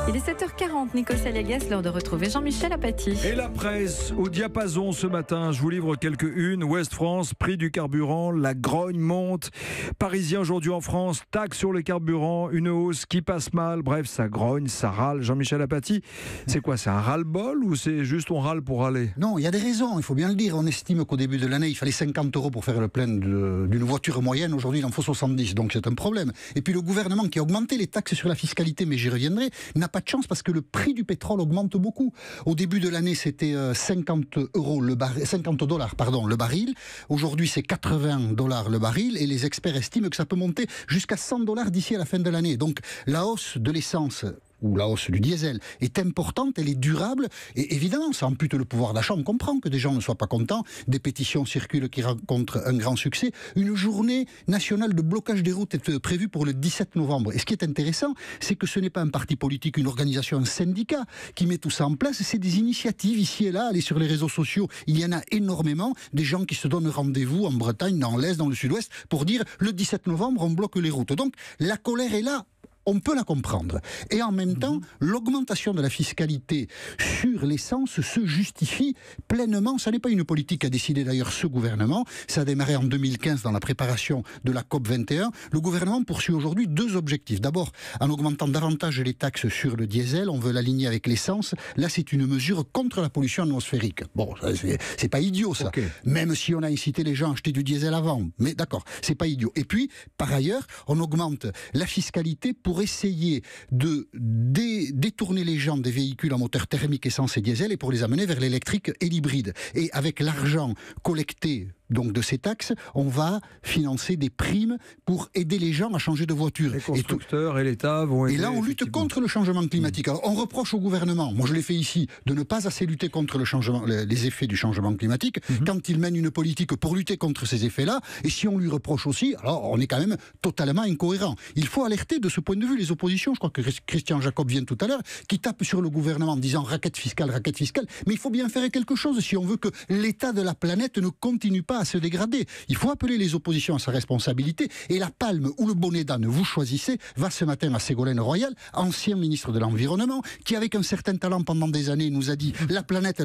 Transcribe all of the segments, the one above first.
Il est 7h40, Nico Saliagas, l'heure de retrouver Jean-Michel Apathy. Et la presse au diapason ce matin, je vous livre quelques unes. Ouest France, prix du carburant, la grogne monte. Parisien aujourd'hui en France, taxe sur le carburant, une hausse qui passe mal. Bref, ça grogne, ça râle. Jean-Michel Apathy, c'est quoi? C'est un ras-le-bol ou c'est juste on râle pour râler? Non, il y a des raisons, il faut bien le dire. On estime qu'au début de l'année, il fallait 50 € pour faire le plein d'une voiture moyenne. Aujourd'hui, il en faut 70, donc c'est un problème. Et puis le gouvernement qui a augmenté les taxes sur la fiscalité, mais j'y reviendrai, n'a pas de chance parce que le prix du pétrole augmente beaucoup. Au début de l'année, c'était 50 $, le baril. Aujourd'hui, c'est 80 $ le baril et les experts estiment que ça peut monter jusqu'à 100 $ d'ici à la fin de l'année. Donc la hausse de l'essence ou la hausse du diesel est importante, elle est durable, et évidemment, ça ampute le pouvoir d'achat. On comprend que des gens ne soient pas contents. Des pétitions circulent qui rencontrent un grand succès. Une journée nationale de blocage des routes est prévue pour le 17 novembre. Et ce qui est intéressant, c'est que ce n'est pas un parti politique, une organisation, un syndicat qui met tout ça en place. C'est des initiatives ici et là. Allez sur les réseaux sociaux, il y en a énormément. Des gens qui se donnent rendez-vous en Bretagne, dans l'Est, dans le Sud-Ouest, pour dire le 17 novembre, on bloque les routes. Donc, la colère est là. On peut la comprendre. Et en même temps, l'augmentation de la fiscalité sur l'essence se justifie pleinement. Ça n'est pas une politique qu'a décidé d'ailleurs ce gouvernement. Ça a démarré en 2015 dans la préparation de la COP 21. Le gouvernement poursuit aujourd'hui deux objectifs. D'abord, en augmentant davantage les taxes sur le diesel, on veut l'aligner avec l'essence. Là, c'est une mesure contre la pollution atmosphérique. Bon, c'est pas idiot ça. Okay. Même si on a incité les gens à acheter du diesel avant. Mais d'accord, c'est pas idiot. Et puis, par ailleurs, on augmente la fiscalité pour essayer de détourner les gens des véhicules à moteur thermique, essence et diesel et pour les amener vers l'électrique et l'hybride. Et avec l'argent collecté donc de ces taxes, on va financer des primes pour aider les gens à changer de voiture. Les constructeurs et l'État vont aider. Et là, on lutte contre le changement climatique. Alors, on reproche au gouvernement, moi je l'ai fait ici, de ne pas assez lutter contre les effets du changement climatique quand il mène une politique pour lutter contre ces effets-là. Et si on lui reproche aussi, alors on est quand même totalement incohérent. Il faut alerter de ce point de vue les oppositions. Je crois que Christian Jacob vient tout à l'heure, qui tape sur le gouvernement en disant raquette fiscale. Mais il faut bien faire quelque chose si on veut que l'état de la planète ne continue pas à se dégrader. Il faut appeler les oppositions à sa responsabilité et la palme ou le bonnet d'âne, vous choisissez, va ce matin à Ségolène Royal, ancien ministre de l'Environnement, qui avec un certain talent pendant des années nous a dit la planète,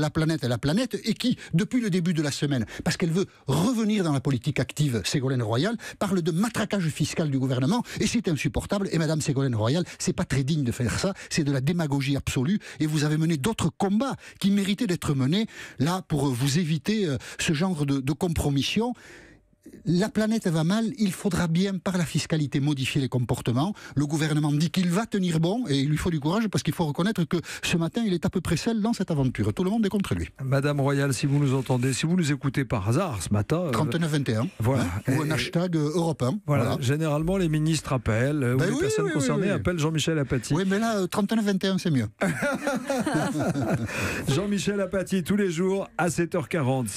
et qui, depuis le début de la semaine, parce qu'elle veut revenir dans la politique active, Ségolène Royal, parle de matraquage fiscal du gouvernement et c'est insupportable. Et Madame Ségolène Royal, c'est pas très digne de faire ça, c'est de la démagogie absolue et vous avez mené d'autres combats qui méritaient d'être menés là pour vous éviter ce genre de compromission. La planète va mal, il faudra bien par la fiscalité modifier les comportements. Le gouvernement dit qu'il va tenir bon et il lui faut du courage parce qu'il faut reconnaître que ce matin il est à peu près seul dans cette aventure. Tout le monde est contre lui. Madame Royal, si vous nous entendez, si vous nous écoutez par hasard ce matin... 39-21, voilà. Ou un hashtag Europe 1. Voilà. Généralement les ministres appellent, ou les personnes concernées appellent Jean-Michel Apathy. Oui, mais là 39-21 c'est mieux. Jean-Michel Apathy tous les jours à 7h40.